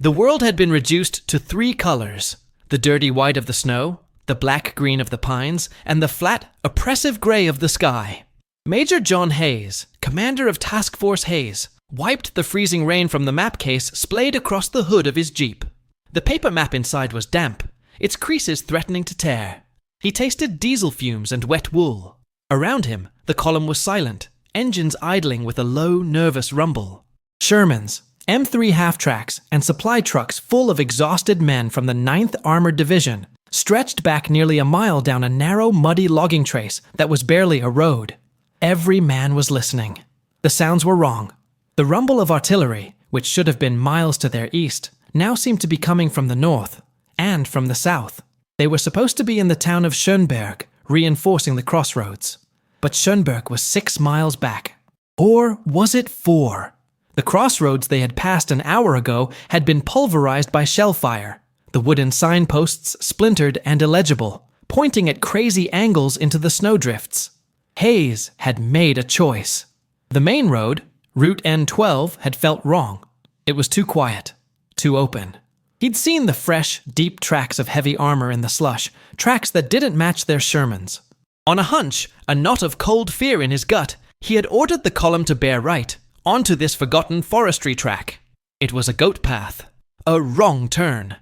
The world had been reduced to 3 colors: the dirty white of the snow, the black-green of the pines, and the flat, oppressive gray of the sky. Major John Hayes, commander of Task Force Hayes, wiped the freezing rain from the map case splayed across the hood of his Jeep. The paper map inside was damp, its creases threatening to tear. He tasted diesel fumes and wet wool. Around him, the column was silent, engines idling with a low, nervous rumble. Shermans, M3 half-tracks, and supply trucks full of exhausted men from the 9th Armored Division stretched back nearly a mile down a narrow, muddy logging trace that was barely a road. Every man was listening. The sounds were wrong. The rumble of artillery, which should have been miles to their east, now seemed to be coming from the north and from the south. They were supposed to be in the town of Schönberg, reinforcing the crossroads. But Schönberg was 6 miles back. Or was it 4? The crossroads they had passed an hour ago had been pulverized by shell fire, the wooden signposts splintered and illegible, pointing at crazy angles into the snowdrifts. Hayes had made a choice. The main road, Route N12, had felt wrong. It was too quiet, too open. He'd seen the fresh, deep tracks of heavy armor in the slush, tracks that didn't match their Shermans. On a hunch, a knot of cold fear in his gut, he had ordered the column to bear right, onto this forgotten forestry track. It was a goat path. A wrong turn.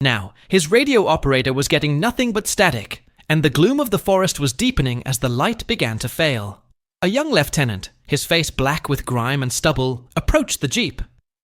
Now, his radio operator was getting nothing but static, and the gloom of the forest was deepening as the light began to fail. A young lieutenant, his face black with grime and stubble, approached the jeep.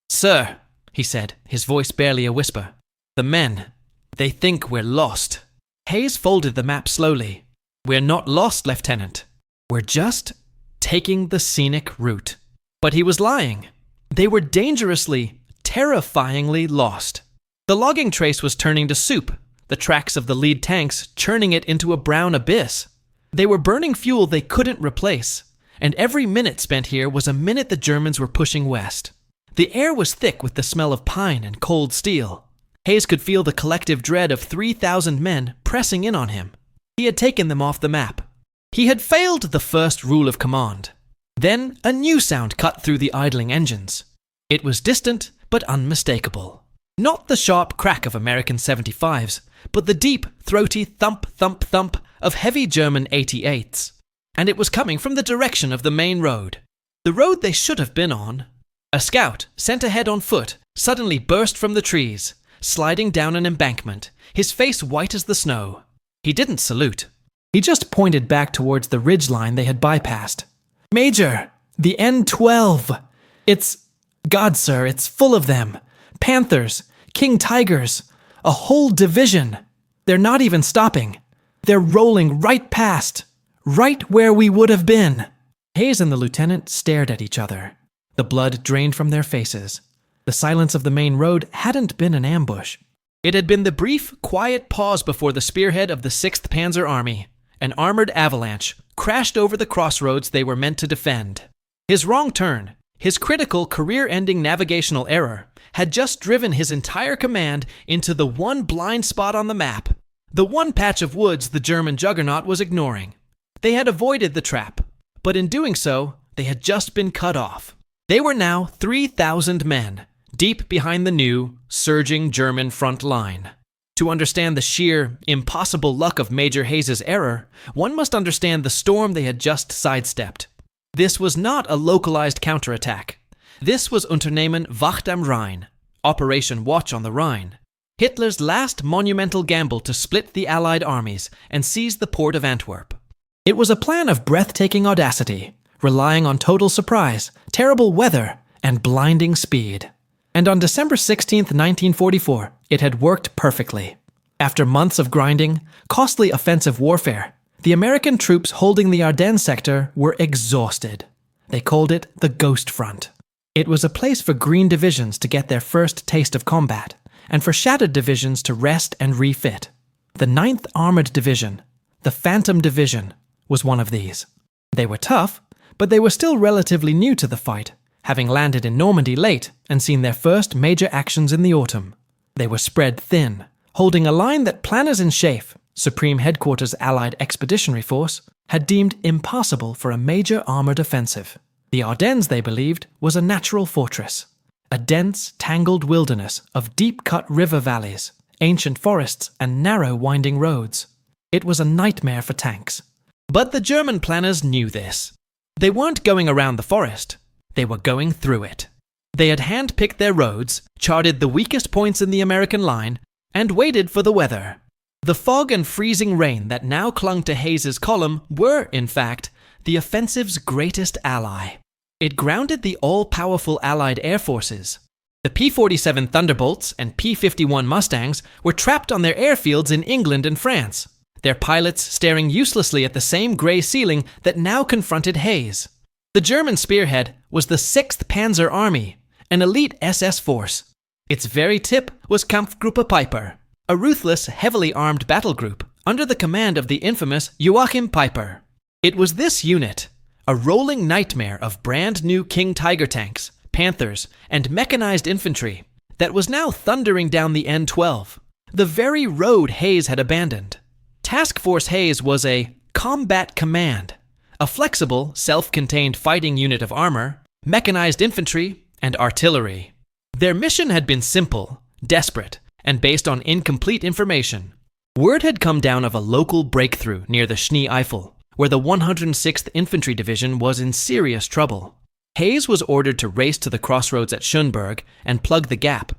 "Sir," he said, his voice barely a whisper, "the men, they think we're lost." Hayes folded the map slowly. "We're not lost, Lieutenant. We're just taking the scenic route." But he was lying. They were dangerously, terrifyingly lost. The logging trace was turning to soup, the tracks of the lead tanks churning it into a brown abyss. They were burning fuel they couldn't replace, and every minute spent here was a minute the Germans were pushing west. The air was thick with the smell of pine and cold steel. Hayes could feel the collective dread of 3,000 men pressing in on him. He had taken them off the map. He had failed the first rule of command. Then a new sound cut through the idling engines. It was distant but unmistakable. Not the sharp crack of American 75s, but the deep, throaty thump, thump, thump of heavy German 88s. And it was coming from the direction of the main road. The road they should have been on. A scout, sent ahead on foot, suddenly burst from the trees, sliding down an embankment, his face white as the snow. He didn't salute. He just pointed back towards the ridgeline they had bypassed. "Major, the N12. God, sir, it's full of them. Panthers, King Tigers, a whole division. They're not even stopping. They're rolling right past, right where we would have been." Hayes and the lieutenant stared at each other. The blood drained from their faces. The silence of the main road hadn't been an ambush. It had been the brief, quiet pause before the spearhead of the 6th Panzer Army, an armored avalanche, crashed over the crossroads they were meant to defend. His wrong turn, his critical, career-ending navigational error, had just driven his entire command into the one blind spot on the map, the one patch of woods the German juggernaut was ignoring. They had avoided the trap, but in doing so, they had just been cut off. They were now 3,000 men, deep behind the new, surging German front line. To understand the sheer, impossible luck of Major Hayes' error, one must understand the storm they had just sidestepped. This was not a localized counterattack. This was Unternehmen Wacht am Rhein, Operation Watch on the Rhine, Hitler's last monumental gamble to split the Allied armies and seize the port of Antwerp. It was a plan of breathtaking audacity, relying on total surprise, terrible weather, and blinding speed. And on December 16, 1944, it had worked perfectly. After months of grinding, costly offensive warfare, the American troops holding the Ardennes sector were exhausted. They called it the Ghost Front. It was a place for green divisions to get their first taste of combat, and for shattered divisions to rest and refit. The 9th Armored Division, the Phantom Division, was one of these. They were tough, but they were still relatively new to the fight, having landed in Normandy late and seen their first major actions in the autumn. They were spread thin, holding a line that planners in Schaeff, Supreme Headquarters Allied Expeditionary Force, had deemed impossible for a major armored offensive. The Ardennes, they believed, was a natural fortress. a dense, tangled wilderness of deep-cut river valleys, ancient forests, and narrow, winding roads. It was a nightmare for tanks. But the German planners knew this. They weren't going around the forest. They were going through it. They had hand-picked their roads, charted the weakest points in the American line, and waited for the weather. The fog and freezing rain that now clung to Hayes's column were, in fact, the offensive's greatest ally. It grounded the all-powerful Allied air forces. The P-47 Thunderbolts and P-51 Mustangs were trapped on their airfields in England and France, their pilots staring uselessly at the same grey ceiling that now confronted Hayes. The German spearhead was the 6th Panzer Army, an elite SS force. Its very tip was Kampfgruppe Peiper, a ruthless, heavily armed battle group under the command of the infamous Joachim Peiper. It was this unit, a rolling nightmare of brand new King Tiger tanks, Panthers, and mechanized infantry, that was now thundering down the N12, the very road Hayes had abandoned. Task Force Hayes was a combat command, a flexible, self-contained fighting unit of armor, mechanized infantry, and artillery. Their mission had been simple, desperate, and based on incomplete information. Word had come down of a local breakthrough near the Schnee-Eifel, where the 106th Infantry Division was in serious trouble. Hayes was ordered to race to the crossroads at Schönberg and plug the gap.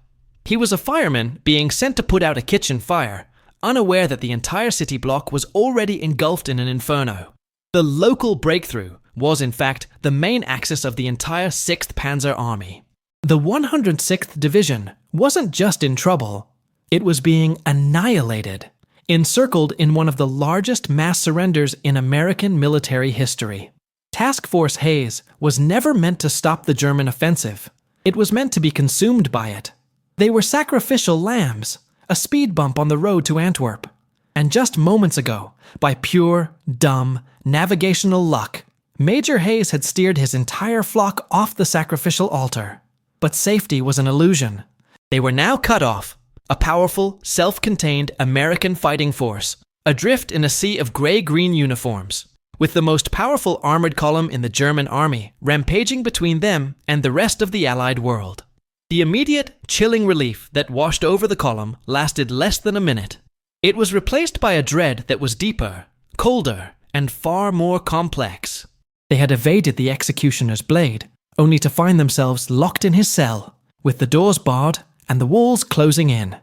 He was a fireman being sent to put out a kitchen fire, unaware that the entire city block was already engulfed in an inferno. The local breakthrough was, in fact, the main axis of the entire 6th Panzer Army. The 106th Division wasn't just in trouble, it was being annihilated, encircled in one of the largest mass surrenders in American military history. Task Force Hayes was never meant to stop the German offensive. It was meant to be consumed by it. They were sacrificial lambs, a speed bump on the road to Antwerp. And just moments ago, by pure, dumb, navigational luck, Major Hayes had steered his entire flock off the sacrificial altar. But safety was an illusion. They were now cut off, a powerful, self-contained American fighting force, adrift in a sea of gray-green uniforms, with the most powerful armored column in the German army rampaging between them and the rest of the Allied world. The immediate, chilling relief that washed over the column lasted less than a minute. It was replaced by a dread that was deeper, colder, and far more complex. They had evaded the executioner's blade, only to find themselves locked in his cell, with the doors barred and the walls closing in.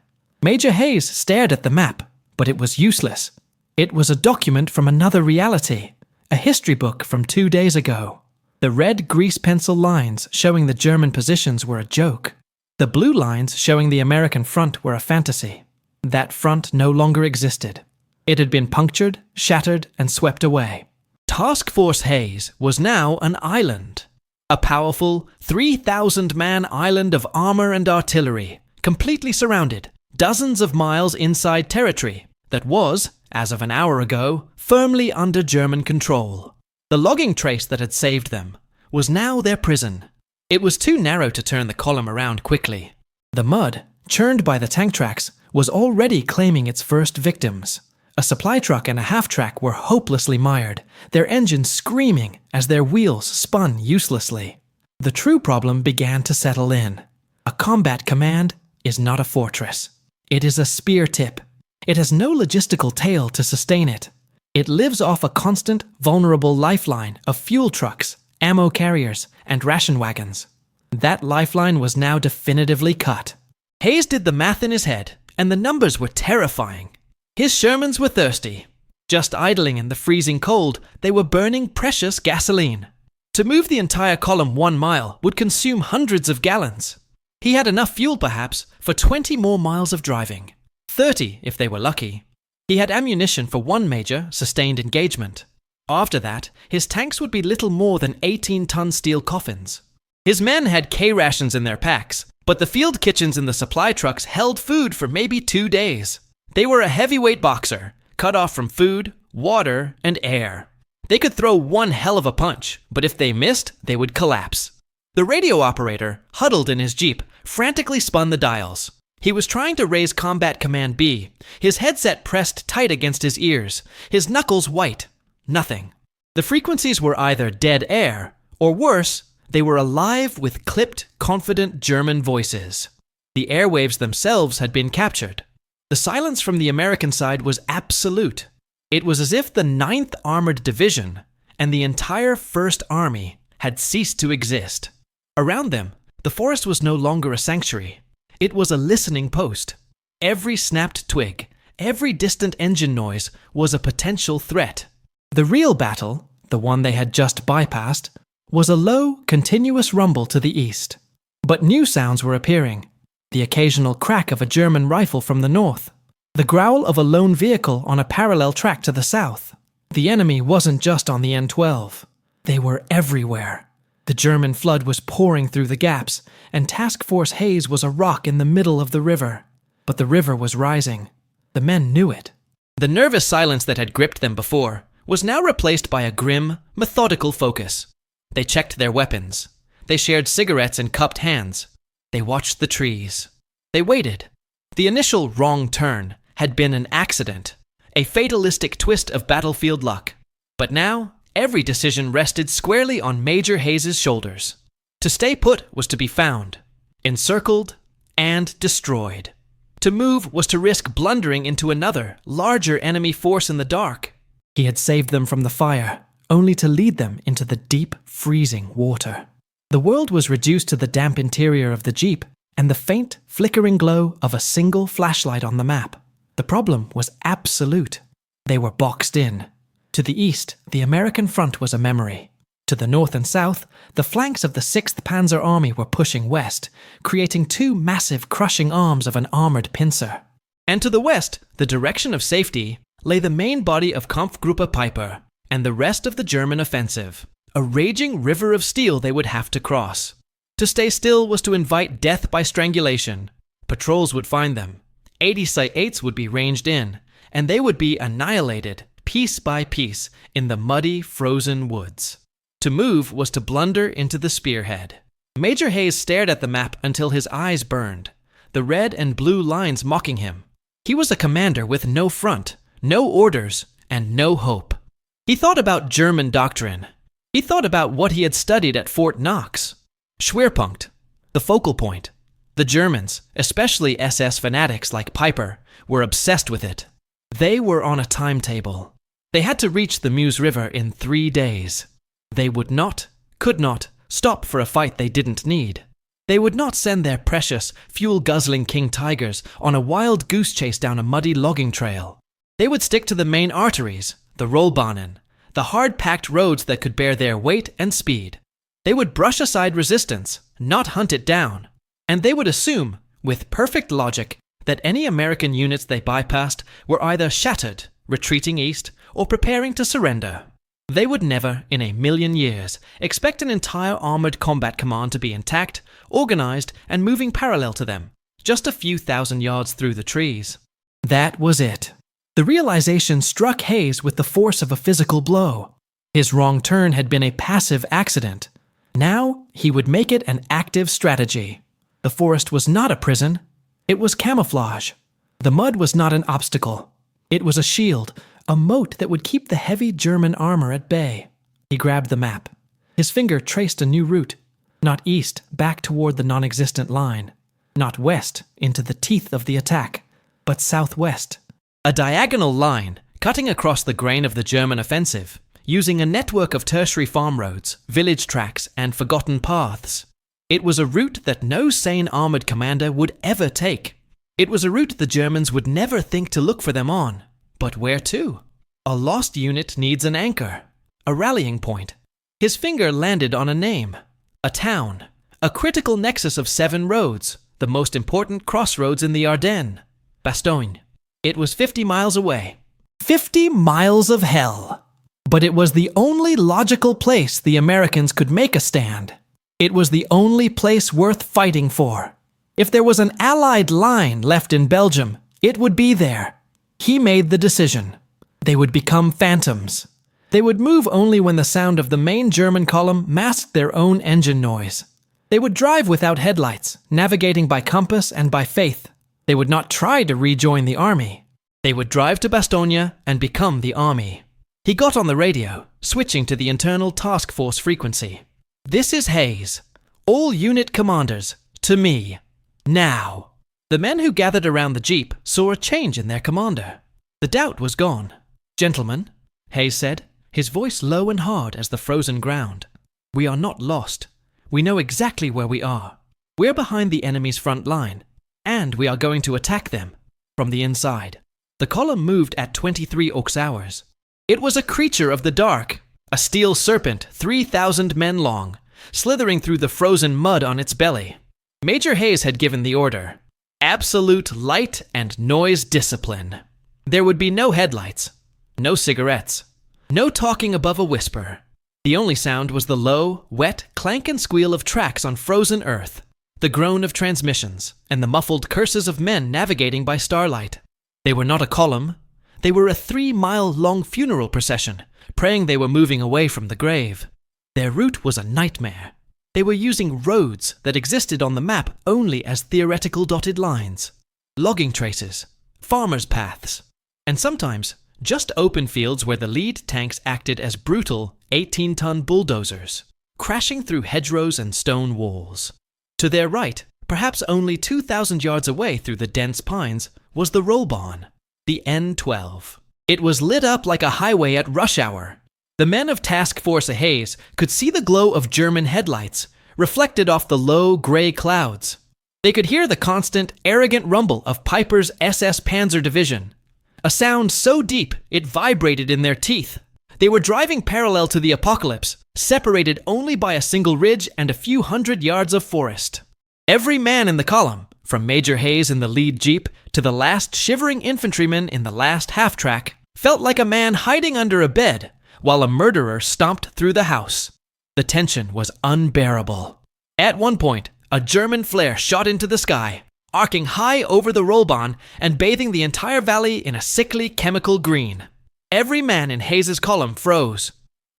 Major Hayes stared at the map, but it was useless. It was a document from another reality, a history book from 2 days ago. The red grease pencil lines showing the German positions were a joke. The blue lines showing the American front were a fantasy. That front no longer existed. It had been punctured, shattered, and swept away. Task Force Hayes was now an island. A powerful 3,000-man island of armor and artillery, completely surrounded, dozens of miles inside territory that was, as of an hour ago, firmly under German control. The logging trace that had saved them was now their prison. It was too narrow to turn the column around quickly. The mud, churned by the tank tracks, was already claiming its first victims. A supply truck and a half-track were hopelessly mired, their engines screaming as their wheels spun uselessly. The true problem began to settle in. A combat command is not a fortress. It is a spear tip. It has no logistical tail to sustain it. It lives off a constant, vulnerable lifeline of fuel trucks, ammo carriers, and ration wagons. That lifeline was now definitively cut. Hayes did the math in his head, and the numbers were terrifying. His Shermans were thirsty. Just idling in the freezing cold, they were burning precious gasoline. To move the entire column 1 mile would consume hundreds of gallons. He had enough fuel, perhaps, for 20 more miles of driving. 30, if they were lucky. He had ammunition for 1 major, sustained engagement. After that, his tanks would be little more than 18-ton steel coffins. His men had K-rations in their packs, but the field kitchens in the supply trucks held food for maybe 2 days. They were a heavyweight boxer, cut off from food, water, and air. They could throw one hell of a punch, but if they missed, they would collapse. The radio operator, huddled in his Jeep, frantically spun the dials. He was trying to raise Combat Command B, his headset pressed tight against his ears, his knuckles white. Nothing. The frequencies were either dead air, or worse, They were alive with clipped, confident German voices. The airwaves themselves had been captured. The silence from the American side was absolute. It was as if the 9th Armored Division and the entire 1st Army had ceased to exist. Around them, the forest was no longer a sanctuary. It was a listening post. Every snapped twig, every distant engine noise was a potential threat. The real battle, the one they had just bypassed, was a low, continuous rumble to the east. But new sounds were appearing. The occasional crack of a German rifle from the north. The growl of a lone vehicle on a parallel track to the south. The enemy wasn't just on the N12. They were everywhere. The German flood was pouring through the gaps, and Task Force Hayes was a rock in the middle of the river. But the river was rising. The men knew it. The nervous silence that had gripped them before was now replaced by a grim, methodical focus. They checked their weapons. They shared cigarettes in cupped hands. They watched the trees. They waited. The initial wrong turn had been an accident, a fatalistic twist of battlefield luck. But now, every decision rested squarely on Major Hayes' shoulders. To stay put was to be found, encircled, and destroyed. To move was to risk blundering into another, larger enemy force in the dark. He had saved them from the fire, only to lead them into the deep, freezing water. The world was reduced to the damp interior of the Jeep and the faint, flickering glow of a single flashlight on the map. The problem was absolute. They were boxed in. To the east, the American front was a memory. To the north and south, the flanks of the 6th Panzer Army were pushing west, creating two massive crushing arms of an armored pincer. And to the west, the direction of safety, lay the main body of Kampfgruppe Piper and the rest of the German offensive. A raging river of steel they would have to cross. To stay still was to invite death by strangulation. Patrols would find them. 80-8s would be ranged in, and they would be annihilated, piece by piece, in the muddy, frozen woods. To move was to blunder into the spearhead. Major Hayes stared at the map until his eyes burned, the red and blue lines mocking him. He was a commander with no front, no orders, and no hope. He thought about German doctrine. He thought about what he had studied at Fort Knox. Schwerpunkt, the focal point. The Germans, especially SS fanatics like Piper, were obsessed with it. They were on a timetable. They had to reach the Meuse River in 3 days. They would not, could not, stop for a fight they didn't need. They would not send their precious, fuel-guzzling King Tigers on a wild goose chase down a muddy logging trail. They would stick to the main arteries, the Rollbahnen, the hard-packed roads that could bear their weight and speed. They would brush aside resistance, not hunt it down. And they would assume, with perfect logic, that any American units they bypassed were either shattered, retreating east, or preparing to surrender. They would never, in a million years, expect an entire armored combat command to be intact, organized, and moving parallel to them, just a few thousand yards through the trees. That was it. The realization struck Hayes with the force of a physical blow. His wrong turn had been a passive accident. Now, he would make it an active strategy. The forest was not a prison. It was camouflage. The mud was not an obstacle. It was a shield, a moat that would keep the heavy German armor at bay. He grabbed the map. His finger traced a new route. Not east, back toward the non-existent line. Not west, into the teeth of the attack, but southwest. A diagonal line, cutting across the grain of the German offensive, using a network of tertiary farm roads, village tracks, and forgotten paths. It was a route that no sane armored commander would ever take. It was a route the Germans would never think to look for them on. But where to? A lost unit needs an anchor, a rallying point. His finger landed on a name, a town, a critical nexus of 7 roads, the most important crossroads in the Ardennes, Bastogne. It was 50 miles away. 50 miles of hell! But it was the only logical place the Americans could make a stand. It was the only place worth fighting for. If there was an Allied line left in Belgium, it would be there. He made the decision. They would become phantoms. They would move only when the sound of the main German column masked their own engine noise. They would drive without headlights, navigating by compass and by faith. They would not try to rejoin the army. They would drive to Bastogne and become the army. He got on the radio, switching to the internal task force frequency. "This is Hayes. All unit commanders, to me. Now." The men who gathered around the jeep saw a change in their commander. The doubt was gone. "Gentlemen," Hayes said, his voice low and hard as the frozen ground, "we are not lost. We know exactly where we are. We're behind the enemy's front line, and we are going to attack them from the inside." The column moved at 23 Aux hours. It was a creature of the dark, a steel serpent 3,000 men long, slithering through the frozen mud on its belly. Major Hayes had given the order: absolute light and noise discipline. There would be no headlights, no cigarettes, no talking above a whisper. The only sound was the low, wet clank and squeal of tracks on frozen earth, the groan of transmissions, and the muffled curses of men navigating by starlight. They were not a column. They were a 3-mile-long funeral procession, praying they were moving away from the grave. Their route was a nightmare. They were using roads that existed on the map only as theoretical dotted lines, logging traces, farmers' paths, and sometimes just open fields where the lead tanks acted as brutal 18-ton bulldozers, crashing through hedgerows and stone walls. To their right, perhaps only 2,000 yards away through the dense pines, was the roll barn, the N12. It was lit up like a highway at rush hour. The men of Task Force Hayes could see the glow of German headlights reflected off the low gray clouds. They could hear the constant, arrogant rumble of Piper's SS Panzer Division, a sound so deep it vibrated in their teeth. They were driving parallel to the apocalypse, separated only by a single ridge and a few hundred yards of forest. Every man in the column, from Major Hayes in the lead jeep to the last shivering infantryman in the last half-track, felt like a man hiding under a bed while a murderer stomped through the house. The tension was unbearable. At one point, a German flare shot into the sky, arcing high over the Rollbahn and bathing the entire valley in a sickly chemical green. Every man in Hayes' column froze.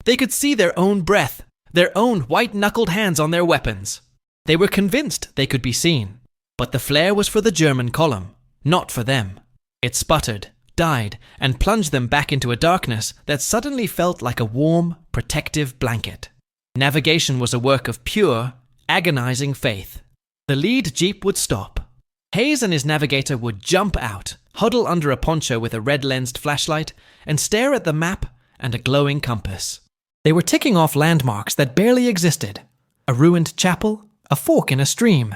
They could see their own breath, their own white-knuckled hands on their weapons. They were convinced they could be seen. But the flare was for the German column, not for them. It sputtered, died, and plunged them back into a darkness that suddenly felt like a warm, protective blanket. Navigation was a work of pure, agonizing faith. The lead jeep would stop. Hayes and his navigator would jump out, huddle under a poncho with a red-lensed flashlight, and stare at the map and a glowing compass. They were ticking off landmarks that barely existed. A ruined chapel, a fork in a stream,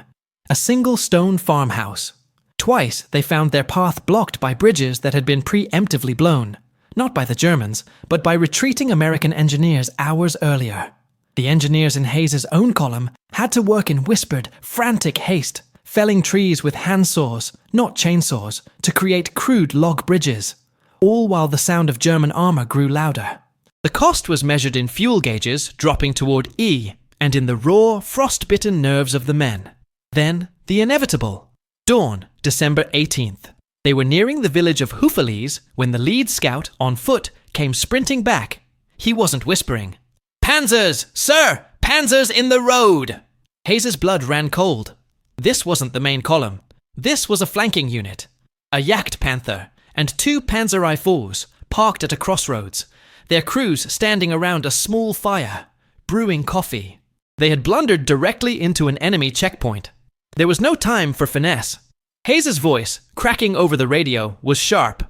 a single stone farmhouse. Twice they found their path blocked by bridges that had been preemptively blown, not by the Germans, but by retreating American engineers hours earlier. The engineers in Hayes' own column had to work in whispered, frantic haste, felling trees with handsaws, not chainsaws, to create crude log bridges, all while the sound of German armor grew louder. The cost was measured in fuel gauges dropping toward E, and in the raw, frost-bitten nerves of the men. Then, the inevitable. Dawn, December 18th. They were nearing the village of Houffalize when the lead scout, on foot, came sprinting back. He wasn't whispering. "Panzers! Sir! Panzers in the road!" Hayes' blood ran cold. This wasn't the main column. This was a flanking unit. A Jagdpanther and 2 Panzer I-4s parked at a crossroads, their crews standing around a small fire, brewing coffee. They had blundered directly into an enemy checkpoint. There was no time for finesse. Hayes' voice, cracking over the radio, was sharp.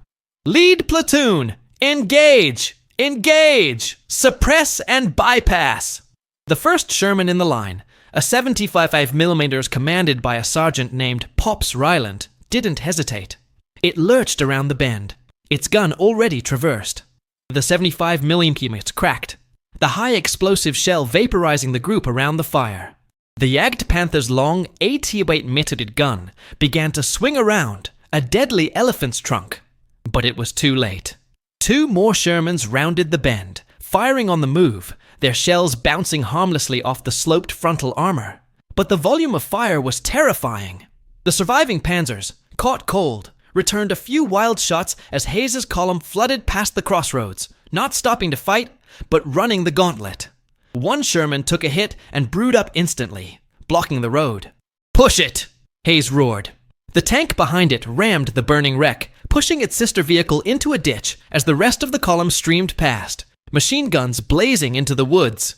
"Lead platoon! Engage! Engage! Suppress and bypass!" The first Sherman in the line, a 75mm commanded by a sergeant named Pops Ryland, didn't hesitate. It lurched around the bend, its gun already traversed. The 75mm cracked, the high explosive shell vaporizing the group around the fire. The Jagdpanther's long 88 mitted gun began to swing around, a deadly elephant's trunk. But it was too late. 2 more Shermans rounded the bend, firing on the move, their shells bouncing harmlessly off the sloped frontal armor. But the volume of fire was terrifying. The surviving panzers, caught cold, returned a few wild shots as Hayes' column flooded past the crossroads, not stopping to fight, but running the gauntlet. One Sherman took a hit and brewed up instantly, blocking the road. "Push it!" Hayes roared. The tank behind it rammed the burning wreck, pushing its sister vehicle into a ditch as the rest of the column streamed past, machine guns blazing into the woods.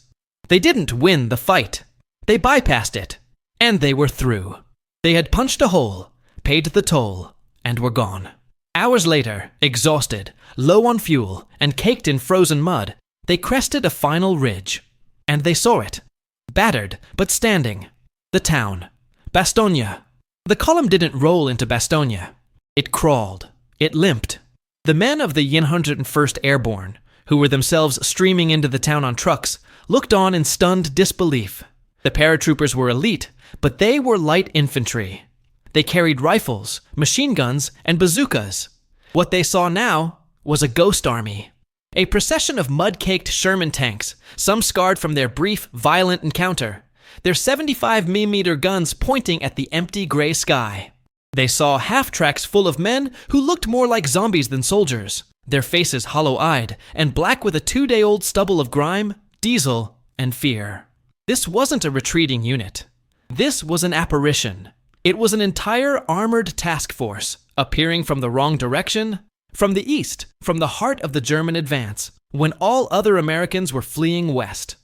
They didn't win the fight. They bypassed it. And they were through. They had punched a hole, paid the toll, and were gone. Hours later, exhausted, low on fuel, and caked in frozen mud, they crested a final ridge. And they saw it. Battered, but standing. The town. Bastogne. The column didn't roll into Bastogne. It crawled. It limped. The men of the 101st Airborne, who were themselves streaming into the town on trucks, looked on in stunned disbelief. The paratroopers were elite, but they were light infantry. They carried rifles, machine guns, and bazookas. What they saw now was a ghost army. A procession of mud-caked Sherman tanks, some scarred from their brief, violent encounter, their 75mm guns pointing at the empty gray sky. They saw half-tracks full of men who looked more like zombies than soldiers, their faces hollow-eyed and black with a 2-day-old stubble of grime, diesel, and fear. This wasn't a retreating unit. This was an apparition. It was an entire armored task force, appearing from the wrong direction, from the east, from the heart of the German advance, when all other Americans were fleeing west.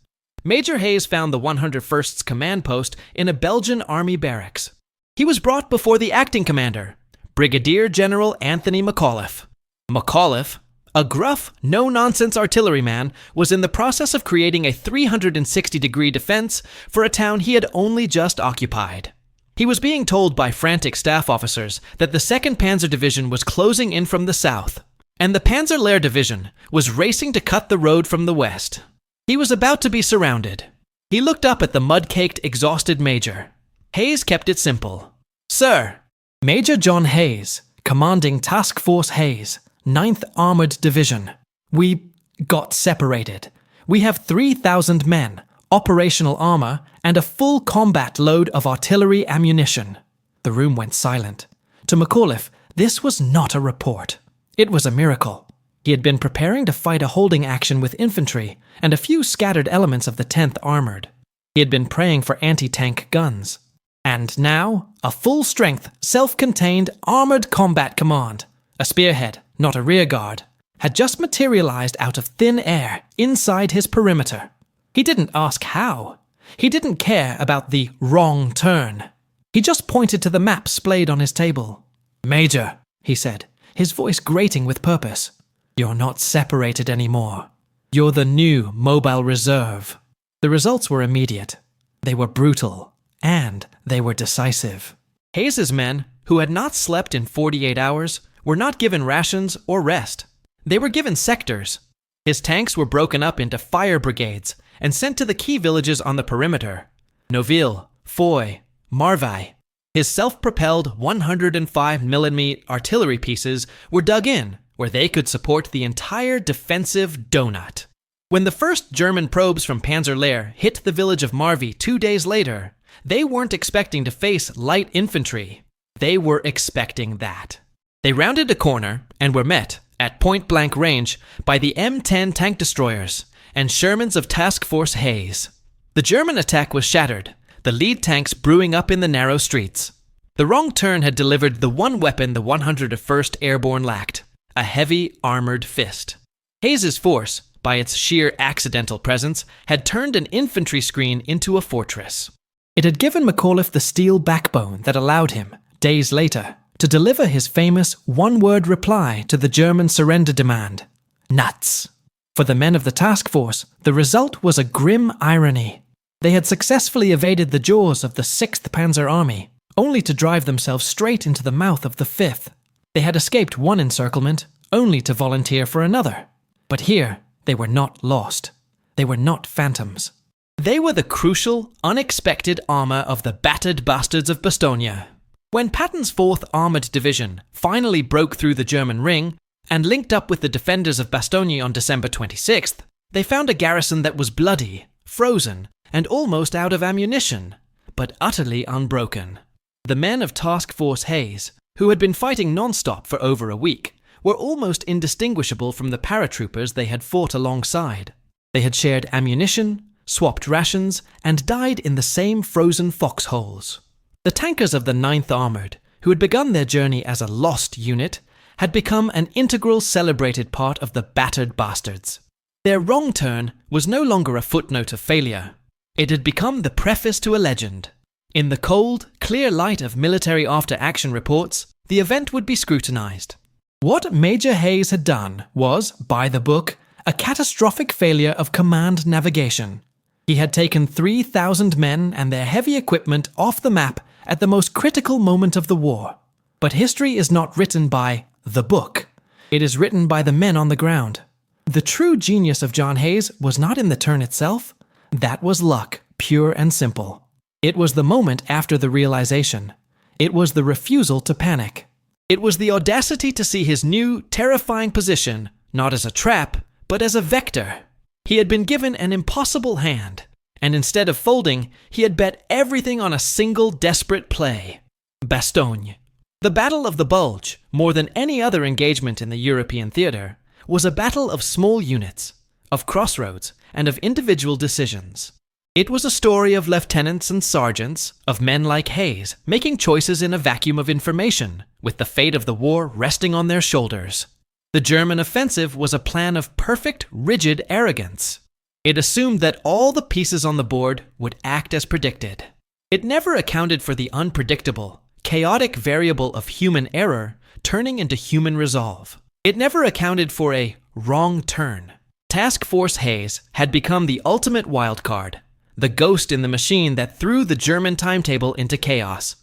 Major Hayes found the 101st's command post in a Belgian army barracks. He was brought before the acting commander, Brigadier General Anthony McAuliffe. McAuliffe, a gruff, no-nonsense artilleryman, was in the process of creating a 360-degree defense for a town he had only just occupied. He was being told by frantic staff officers that the 2nd Panzer Division was closing in from the south, and the Panzerlehr Division was racing to cut the road from the west. He was about to be surrounded. He looked up at the mud-caked, exhausted major. Hayes kept it simple. Sir, Major John Hayes, commanding Task Force Hayes, 9th Armored Division. We got separated. We have 3,000 men, operational armor, and a full combat load of artillery ammunition. The room went silent. To McAuliffe, this was not a report. It was a miracle. He had been preparing to fight a holding action with infantry and a few scattered elements of the 10th Armored. He had been praying for anti-tank guns. And now, a full-strength, self-contained armored combat command, a spearhead, not a rearguard, had just materialized out of thin air inside his perimeter. He didn't ask how. He didn't care about the wrong turn. He just pointed to the map splayed on his table. Major, he said, his voice grating with purpose, you're not separated anymore. You're the new mobile reserve. The results were immediate. They were brutal, and they were decisive. Hayes's men, who had not slept in 48 hours, were not given rations or rest. They were given sectors. His tanks were broken up into fire brigades and sent to the key villages on the perimeter. Noville, Foy, Marvay. His self-propelled 105mm artillery pieces were dug in, where they could support the entire defensive donut. When the first German probes from Panzerlehr hit the village of Marvy 2 days later, they weren't expecting to face light infantry. They were expecting that. They rounded a corner and were met, at point-blank range, by the M10 tank destroyers and Shermans of Task Force Hayes. The German attack was shattered, the lead tanks brewing up in the narrow streets. The wrong turn had delivered the one weapon the 101st Airborne lacked, a heavy armored fist. Hayes's force, by its sheer accidental presence, had turned an infantry screen into a fortress. It had given McAuliffe the steel backbone that allowed him, days later, to deliver his famous one-word reply to the German surrender demand, nuts. For the men of the task force, the result was a grim irony. They had successfully evaded the jaws of the 6th Panzer Army, only to drive themselves straight into the mouth of the 5th. They had escaped one encirclement, only to volunteer for another. But here, they were not lost. They were not phantoms. They were the crucial, unexpected armor of the battered bastards of Bastogne. When Patton's 4th Armored Division finally broke through the German ring and linked up with the defenders of Bastogne on December 26th, they found a garrison that was bloody, frozen, and almost out of ammunition, but utterly unbroken. The men of Task Force Hayes, who had been fighting non-stop for over a week, were almost indistinguishable from the paratroopers they had fought alongside. They had shared ammunition, swapped rations, and died in the same frozen foxholes. The tankers of the 9th Armored, who had begun their journey as a lost unit, had become an integral celebrated part of the battered bastards. Their wrong turn was no longer a footnote of failure. It had become the preface to a legend. In the cold, clear light of military after-action reports, the event would be scrutinized. What Major Hayes had done was, by the book, a catastrophic failure of command navigation. He had taken 3,000 men and their heavy equipment off the map at the most critical moment of the war. But history is not written by the book. It is written by the men on the ground. The true genius of John Hayes was not in the turn itself. That was luck, pure and simple. It was the moment after the realization. It was the refusal to panic. It was the audacity to see his new, terrifying position not as a trap, but as a vector. He had been given an impossible hand, and instead of folding, he had bet everything on a single desperate play. Bastogne. The Battle of the Bulge, more than any other engagement in the European theater, was a battle of small units, of crossroads, and of individual decisions. It was a story of lieutenants and sergeants, of men like Hayes, making choices in a vacuum of information, with the fate of the war resting on their shoulders. The German offensive was a plan of perfect, rigid arrogance. It assumed that all the pieces on the board would act as predicted. It never accounted for the unpredictable, chaotic variable of human error turning into human resolve. It never accounted for a wrong turn. Task Force Hayes had become the ultimate wildcard, the ghost in the machine that threw the German timetable into chaos.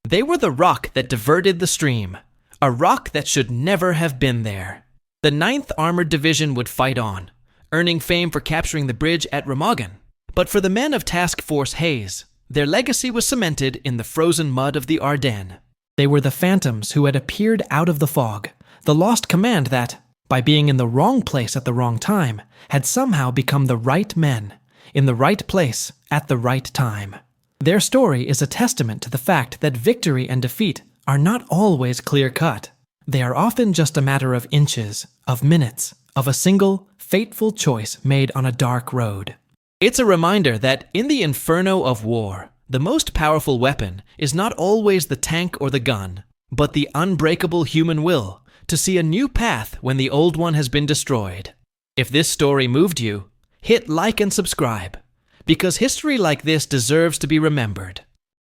They were the rock that diverted the stream, a rock that should never have been there. The 9th Armored Division would fight on, earning fame for capturing the bridge at Remagen. But for the men of Task Force Hayes, their legacy was cemented in the frozen mud of the Ardennes. They were the phantoms who had appeared out of the fog, the lost command that, by being in the wrong place at the wrong time, had somehow become the right men, in the right place, at the right time. Their story is a testament to the fact that victory and defeat are not always clear-cut. They are often just a matter of inches, of minutes, of a single, fateful choice made on a dark road. It's a reminder that in the inferno of war, the most powerful weapon is not always the tank or the gun, but the unbreakable human will to see a new path when the old one has been destroyed. If this story moved you, hit like and subscribe, because history like this deserves to be remembered.